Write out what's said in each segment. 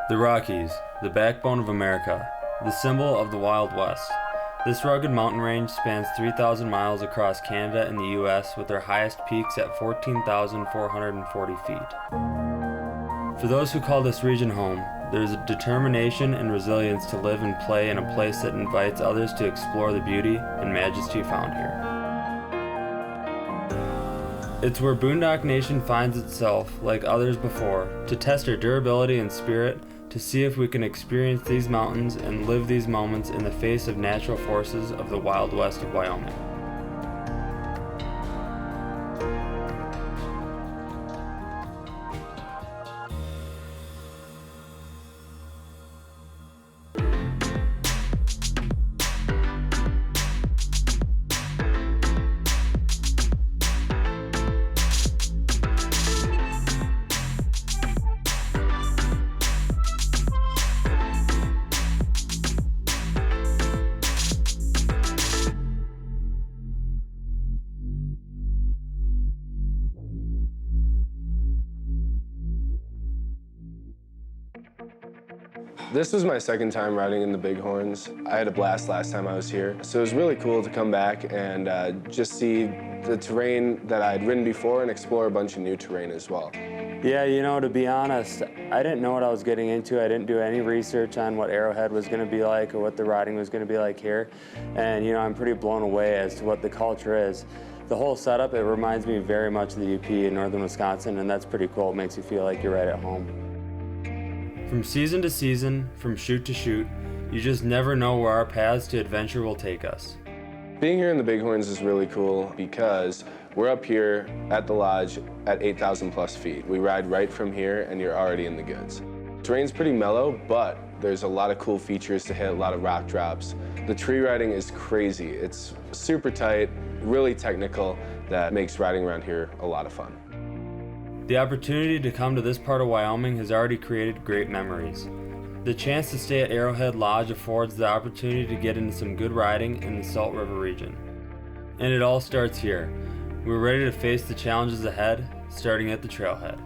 The Rockies, the backbone of America, the symbol of the Wild West. This rugged mountain range spans 3,000 miles across Canada and the US, with their highest peaks at 14,440 feet. For those who call this region home, there is a determination and resilience to live and play in a place that invites others to explore the beauty and majesty found here. It's where Boondock Nation finds itself, like others before, to test our durability and spirit, to see if we can experience these mountains and live these moments in the face of natural forces of the Wild West of Wyoming. This was my second time riding in the Bighorns. I had a blast last time I was here, so it was really cool to come back and just see the terrain that I had ridden before and explore a bunch of new terrain as well. Yeah, you know, to be honest, I didn't know what I was getting into. I didn't do any research on what Arrowhead was going to be like or what the riding was going to be like here. And, you know, I'm pretty blown away as to what the culture is. The whole setup, it reminds me very much of the UP in northern Wisconsin, and that's pretty cool. It makes you feel like you're right at home. From season to season, from shoot to shoot, you just never know where our paths to adventure will take us. Being here in the Bighorns is really cool because we're up here at the lodge at 8,000 plus feet. We ride right from here and you're already in the goods. Terrain's pretty mellow, but there's a lot of cool features to hit, a lot of rock drops. The tree riding is crazy. It's super tight, really technical, that makes riding around here a lot of fun. The opportunity to come to this part of Wyoming has already created great memories. The chance to stay at Arrowhead Lodge affords the opportunity to get into some good riding in the Salt River region. And it all starts here. We're ready to face the challenges ahead, starting at the trailhead.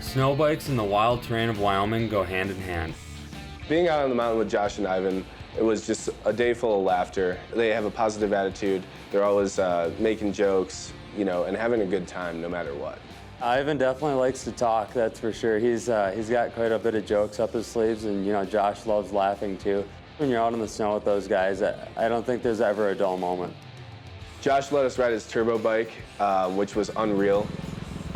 Snow bikes and the wild terrain of Wyoming go hand in hand. Being out on the mountain with Josh and Ivan, it was just a day full of laughter. They have a positive attitude. They're always making jokes, you know, and having a good time no matter what. Ivan definitely likes to talk, that's for sure. He's got quite a bit of jokes up his sleeves, and you know, Josh loves laughing too. When you're out in the snow with those guys, I don't think there's ever a dull moment. Josh let us ride his turbo bike, which was unreal.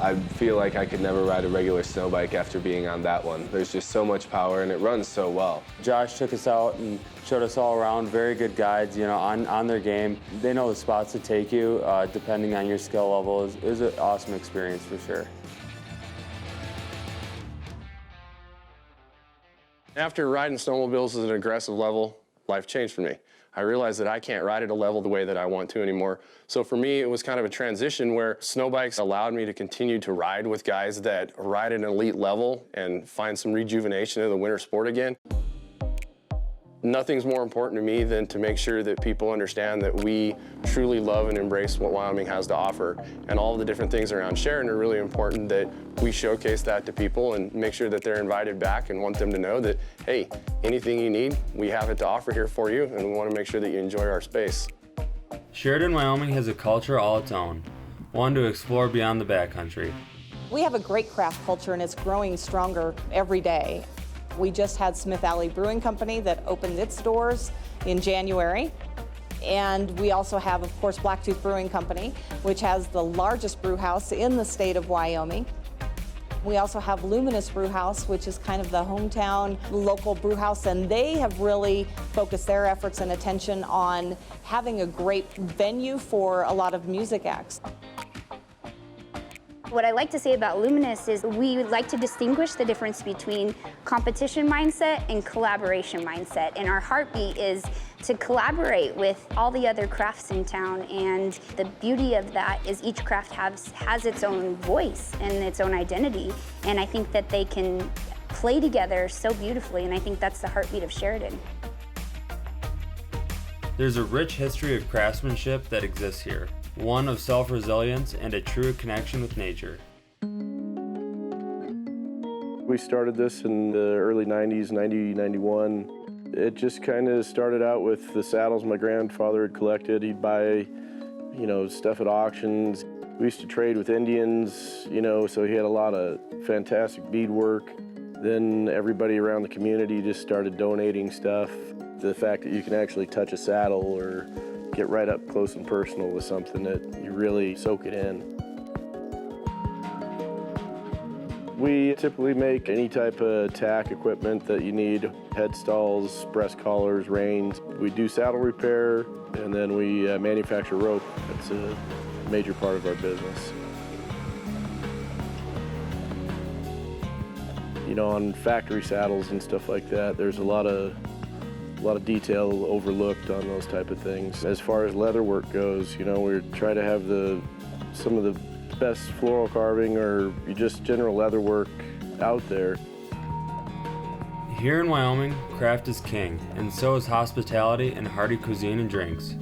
I feel like I could never ride a regular snow bike after being on that one. There's just so much power and it runs so well. Josh took us out and showed us all around. Very good guides, you know, on their game. They know the spots to take you depending on your skill level. It was an awesome experience for sure. After riding snowmobiles at an aggressive level, life changed for me. I realized that I can't ride at a level the way that I want to anymore. So for me, it was kind of a transition where snow bikes allowed me to continue to ride with guys that ride at an elite level and find some rejuvenation in the winter sport again. Nothing's more important to me than to make sure that people understand that we truly love and embrace what Wyoming has to offer. And all of the different things around Sheridan are really important that we showcase that to people and make sure that they're invited back and want them to know that, hey, anything you need, we have it to offer here for you, and we want to make sure that you enjoy our space. Sheridan, Wyoming has a culture all its own, one to explore beyond the backcountry. We have a great craft culture and it's growing stronger every day. We just had Smith Alley Brewing Company that opened its doors in January. And we also have, of course, Blacktooth Brewing Company, which has the largest brew house in the state of Wyoming. We also have Luminous Brewhouse, which is kind of the hometown local brew house, and they have really focused their efforts and attention on having a great venue for a lot of music acts. What I like to say about Luminous is we like to distinguish the difference between competition mindset and collaboration mindset. And our heartbeat is to collaborate with all the other crafts in town. And the beauty of that is each craft has its own voice and its own identity. And I think that they can play together so beautifully. And I think that's the heartbeat of Sheridan. There's a rich history of craftsmanship that exists here, one of self-resilience and a true connection with nature. We started this in the early 90s, 90, 91. It just kind of started out with the saddles my grandfather had collected. He'd buy, stuff at auctions. We used to trade with Indians, so he had a lot of fantastic beadwork. Then everybody around the community just started donating stuff. The fact that you can actually touch a saddle or get right up close and personal with something that you really soak it in. We typically make any type of tack equipment that you need, headstalls, breast collars, reins. We do saddle repair, and then we manufacture rope. That's a major part of our business. On factory saddles and stuff like that, there's a lot of detail overlooked on those type of things. As far as leather work goes, we try to have some of the best floral carving or just general leather work out there. Here in Wyoming, craft is king, and so is hospitality and hearty cuisine and drinks.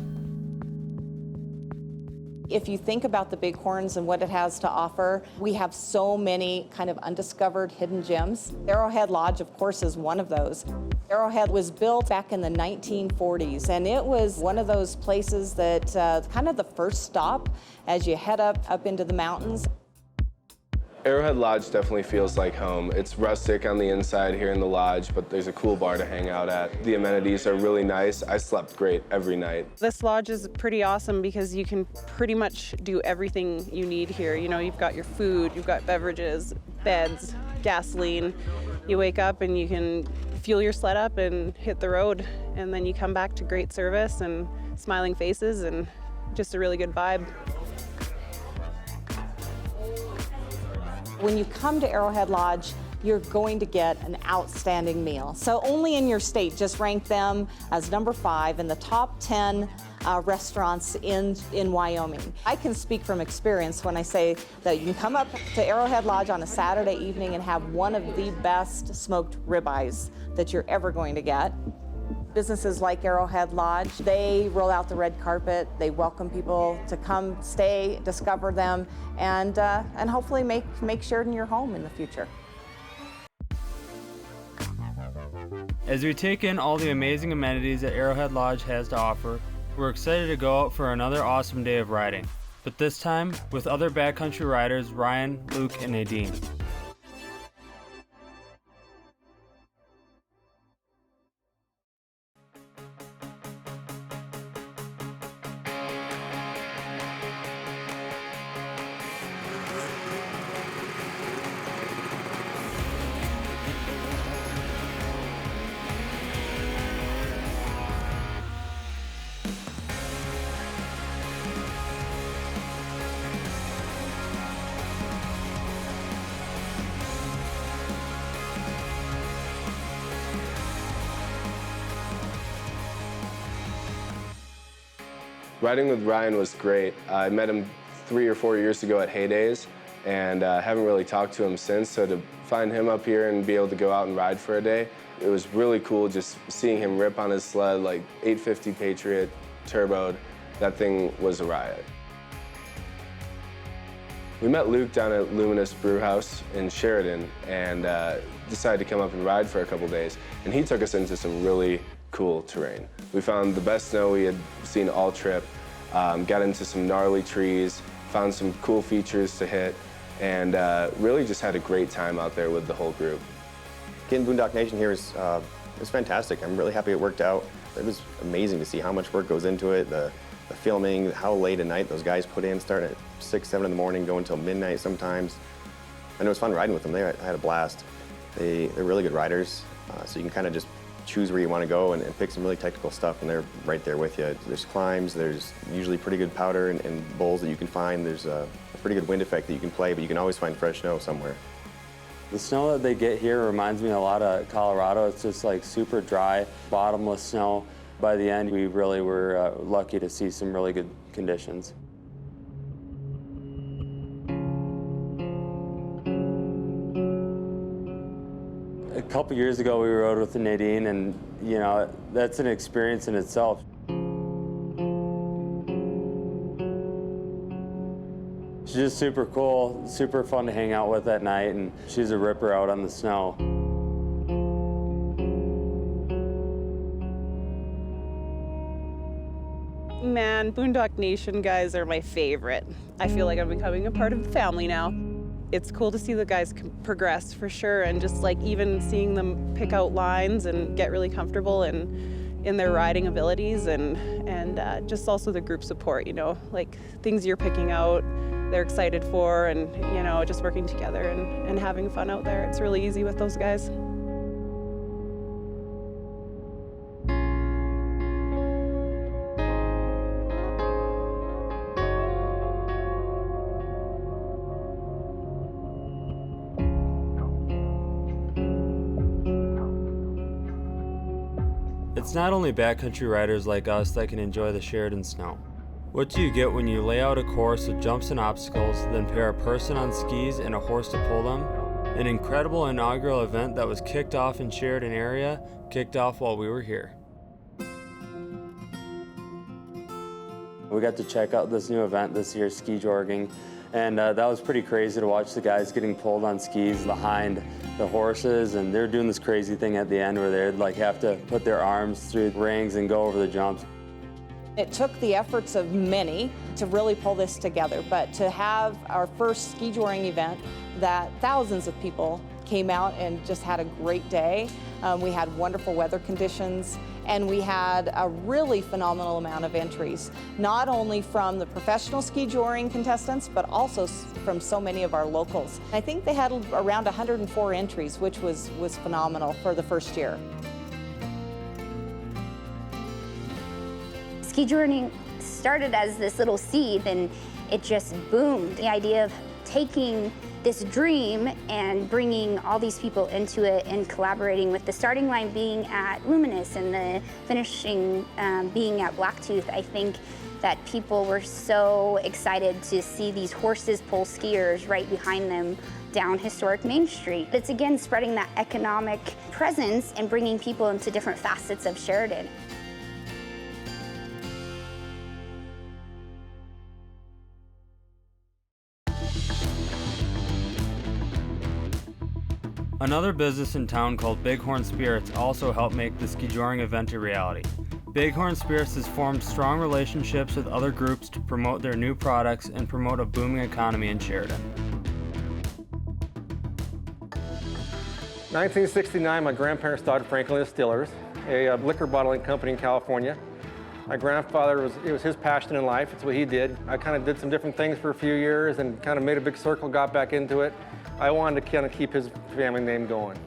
If you think about the Bighorns and what it has to offer, we have so many kind of undiscovered hidden gems. Arrowhead Lodge, of course, is one of those. Arrowhead was built back in the 1940s, and it was one of those places that kind of the first stop as you head up into the mountains. Arrowhead Lodge definitely feels like home. It's rustic on the inside here in the lodge, but there's a cool bar to hang out at. The amenities are really nice. I slept great every night. This lodge is pretty awesome because you can pretty much do everything you need here. You've got your food, you've got beverages, beds, gasoline. You wake up and you can fuel your sled up and hit the road, and then you come back to great service and smiling faces and just a really good vibe. When you come to Arrowhead Lodge, you're going to get an outstanding meal. So only in your state, just rank them as number 5 in the top 10 restaurants in Wyoming. I can speak from experience when I say that you can come up to Arrowhead Lodge on a Saturday evening and have one of the best smoked ribeyes that you're ever going to get. Businesses like Arrowhead Lodge, they roll out the red carpet, they welcome people to come, stay, discover them, and hopefully make Sheridan your home in the future. As we take in all the amazing amenities that Arrowhead Lodge has to offer, we're excited to go out for another awesome day of riding, but this time with other backcountry riders Ryan, Luke, and Nadine. Riding with Ryan was great. I met him 3 or 4 years ago at Haydays, and haven't really talked to him since, so to find him up here and be able to go out and ride for a day, it was really cool just seeing him rip on his sled, like 850 Patriot, turboed. That thing was a riot. We met Luke down at Luminous Brewhouse in Sheridan and decided to come up and ride for a couple days, and he took us into some really cool terrain. We found the best snow we had seen all trip, got into some gnarly trees, found some cool features to hit, and really just had a great time out there with the whole group. Getting Boondock Nation here is fantastic. I'm really happy it worked out. It was amazing to see how much work goes into it, the filming, how late at night those guys put in, starting at 6, 7 in the morning, going until midnight sometimes. And it was fun riding with them. I had a blast. They're really good riders, so you can kind of just choose where you want to go and pick some really technical stuff, and they're right there with you. There's climbs, there's usually pretty good powder and bowls that you can find. There's a pretty good wind effect that you can play, but you can always find fresh snow somewhere. The snow that they get here reminds me a lot of Colorado. It's just like super dry, bottomless snow. By the end, we really were lucky to see some really good conditions. A couple years ago, we rode with Nadine, and you know, that's an experience in itself. She's just super cool, super fun to hang out with at night, and she's a ripper out on the snow. Man, Boondock Nation guys are my favorite. I feel like I'm becoming a part of the family now. It's cool to see the guys progress for sure, and just like even seeing them pick out lines and get really comfortable in their riding abilities, and just also the group support, you know, like things you're picking out, they're excited for, and you know, just working together and having fun out there. It's really easy with those guys. It's not only backcountry riders like us that can enjoy the Sheridan snow. What do you get when you lay out a course with jumps and obstacles, then pair a person on skis and a horse to pull them? An incredible inaugural event that was kicked off in Sheridan area, kicked off while we were here. We got to check out this new event this year, Skijoring, and that was pretty crazy to watch the guys getting pulled on skis behind the horses, and they're doing this crazy thing at the end where they'd like have to put their arms through rings and go over the jumps. It took the efforts of many to really pull this together, but to have our first Skijoring event that thousands of people came out and just had a great day. We had wonderful weather conditions, and we had a really phenomenal amount of entries, not only from the professional Skijoring contestants, but also from so many of our locals. I think they had around 104 entries, which was phenomenal for the first year. Skijoring started as this little seed, and it just boomed. The idea of taking this dream and bringing all these people into it and collaborating, with the starting line being at Luminous and the finishing being at Blacktooth. I think that people were so excited to see these horses pull skiers right behind them down historic Main Street. It's again spreading that economic presence and bringing people into different facets of Sheridan. Another business in town called Bighorn Spirits also helped make the Skijoring event a reality. Bighorn Spirits has formed strong relationships with other groups to promote their new products and promote a booming economy in Sheridan. 1969, my grandparents started Franklin Distillers, a liquor bottling company in California. My grandfather, it was his passion in life. It's what he did. I kind of did some different things for a few years and kind of made a big circle, got back into it. I wanted to kind of keep his family name going.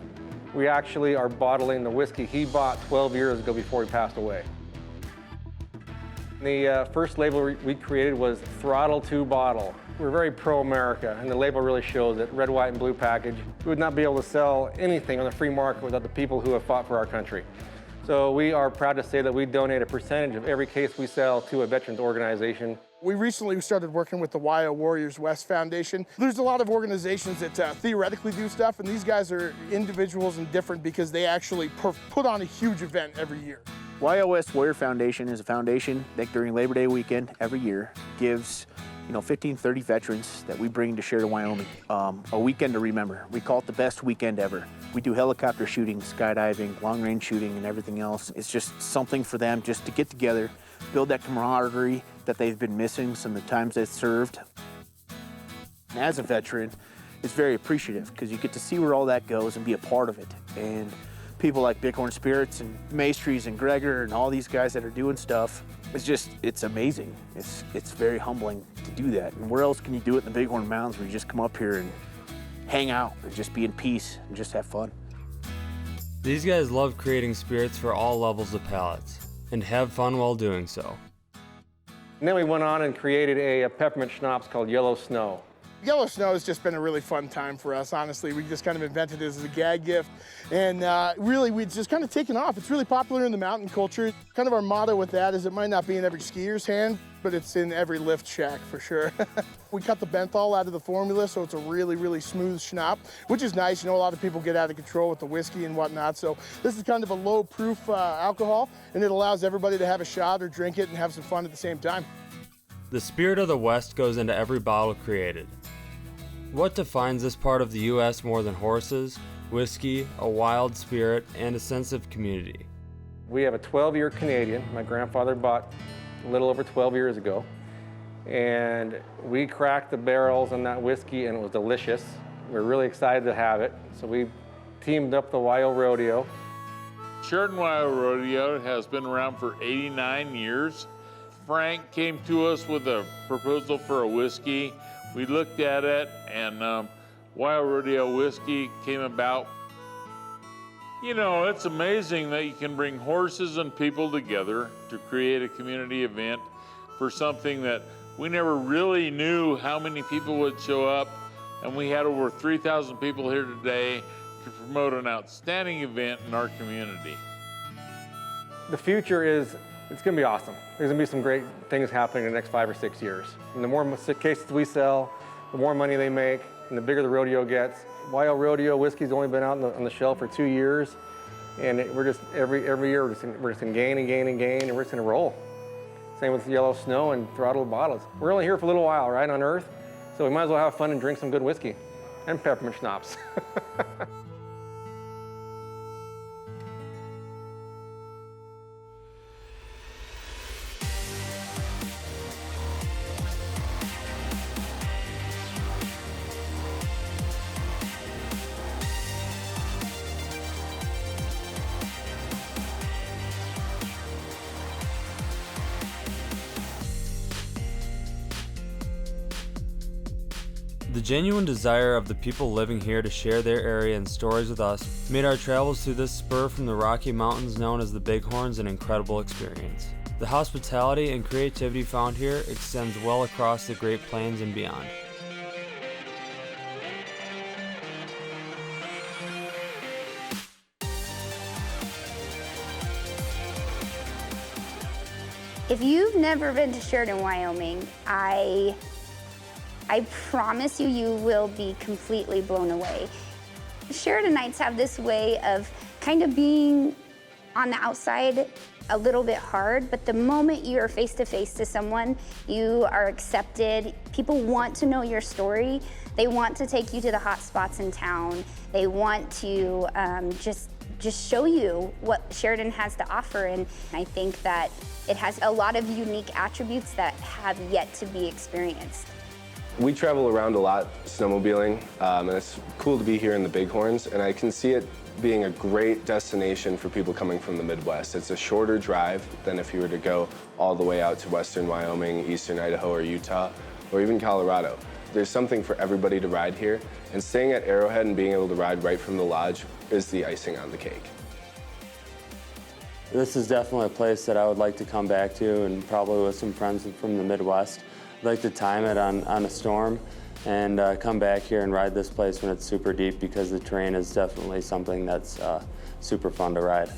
We actually are bottling the whiskey he bought 12 years ago before he passed away. The first label we created was Throttle to Bottle. We're very pro-America, and the label really shows it. Red, white, and blue package. We would not be able to sell anything on the free market without the people who have fought for our country. So we are proud to say that we donate a percentage of every case we sell to a veterans organization. We recently started working with the YO Warriors West Foundation. There's a lot of organizations that theoretically do stuff, and these guys are individuals and different because they actually put on a huge event every year. YOS Warrior Foundation is a foundation that during Labor Day weekend every year gives 15, 30 veterans that we bring to Sheridan, Wyoming, a weekend to remember. We call it the best weekend ever. We do helicopter shooting, skydiving, long-range shooting, and everything else. It's just something for them just to get together, build that camaraderie that they've been missing some of the times they've served. And as a veteran, it's very appreciative because you get to see where all that goes and be a part of it. And people like Bighorn Spirits and Maestries and Gregor and all these guys that are doing stuff, it's amazing. It's very humbling to do that. And where else can you do it in the Bighorn Mountains where you just come up here and hang out and just be in peace and just have fun? These guys love creating spirits for all levels of palates and have fun while doing so. And then we went on and created a peppermint schnapps called Yellow Snow. Yellow snow has just been a really fun time for us, honestly. We just kind of invented it as a gag gift, and really, we've just kind of taken off. It's really popular in the mountain culture. Kind of our motto with that is it might not be in every skier's hand, but it's in every lift shack for sure. We cut the benthol out of the formula, so it's a really, really smooth schnapp, which is nice. You know, a lot of people get out of control with the whiskey and whatnot, so this is kind of a low-proof alcohol, and it allows everybody to have a shot or drink it and have some fun at the same time. The spirit of the West goes into every bottle created. What defines this part of the U.S. more than horses, whiskey, a wild spirit, and a sense of community? We have a 12-year Canadian my grandfather bought a little over 12 years ago. And we cracked the barrels on that whiskey and it was delicious. We're really excited to have it. So we teamed up the Wyo Rodeo. Sheridan Wyo Rodeo has been around for 89 years. Frank came to us with a proposal for a whiskey. We looked at it, and Wyo Rodeo whiskey came about. You know, it's amazing that you can bring horses and people together to create a community event for something that we never really knew how many people would show up, and we had over 3,000 people here today to promote an outstanding event in our community. The future is, it's gonna be awesome. There's gonna be some great things happening in the next 5 or 6 years. And the more cases we sell, the more money they make, and the bigger the rodeo gets. Wyo Rodeo whiskey's only been out on the shelf for 2 years, and we're just, every year, we're just gonna gain and gain and gain, and we're just gonna roll. Same with yellow snow and throttled bottles. We're only here for a little while, right, on Earth? So we might as well have fun and drink some good whiskey and peppermint schnapps. The genuine desire of the people living here to share their area and stories with us made our travels through this spur from the Rocky Mountains known as the Bighorns an incredible experience. The hospitality and creativity found here extends well across the Great Plains and beyond. If you've never been to Sheridan, Wyoming, I promise you, you will be completely blown away. Sheridanites have this way of kind of being on the outside a little bit hard, but the moment you are face to face to someone, you are accepted. People want to know your story. They want to take you to the hot spots in town. They want to just show you what Sheridan has to offer, and I think that it has a lot of unique attributes that have yet to be experienced. We travel around a lot snowmobiling, and it's cool to be here in the Bighorns, and I can see it being a great destination for people coming from the Midwest. It's a shorter drive than if you were to go all the way out to western Wyoming, eastern Idaho or Utah, or even Colorado. There's something for everybody to ride here, and staying at Arrowhead and being able to ride right from the lodge is the icing on the cake. This is definitely a place that I would like to come back to, and probably with some friends from the Midwest. I'd like to time it on a storm and come back here and ride this place when it's super deep, because the terrain is definitely something that's super fun to ride.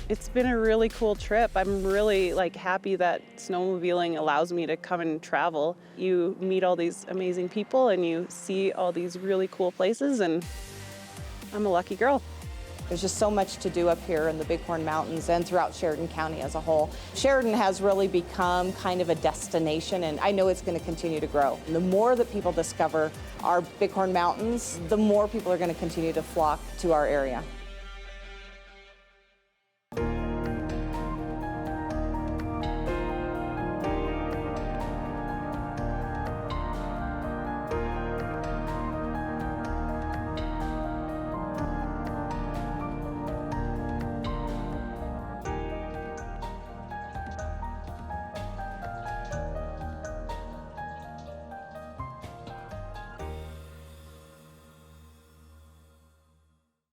It's been a really cool trip. I'm really happy that snowmobiling allows me to come and travel. You meet all these amazing people and you see all these really cool places, and I'm a lucky girl. There's just so much to do up here in the Bighorn Mountains and throughout Sheridan County as a whole. Sheridan has really become kind of a destination, and I know it's going to continue to grow. And the more that people discover our Bighorn Mountains, the more people are going to continue to flock to our area.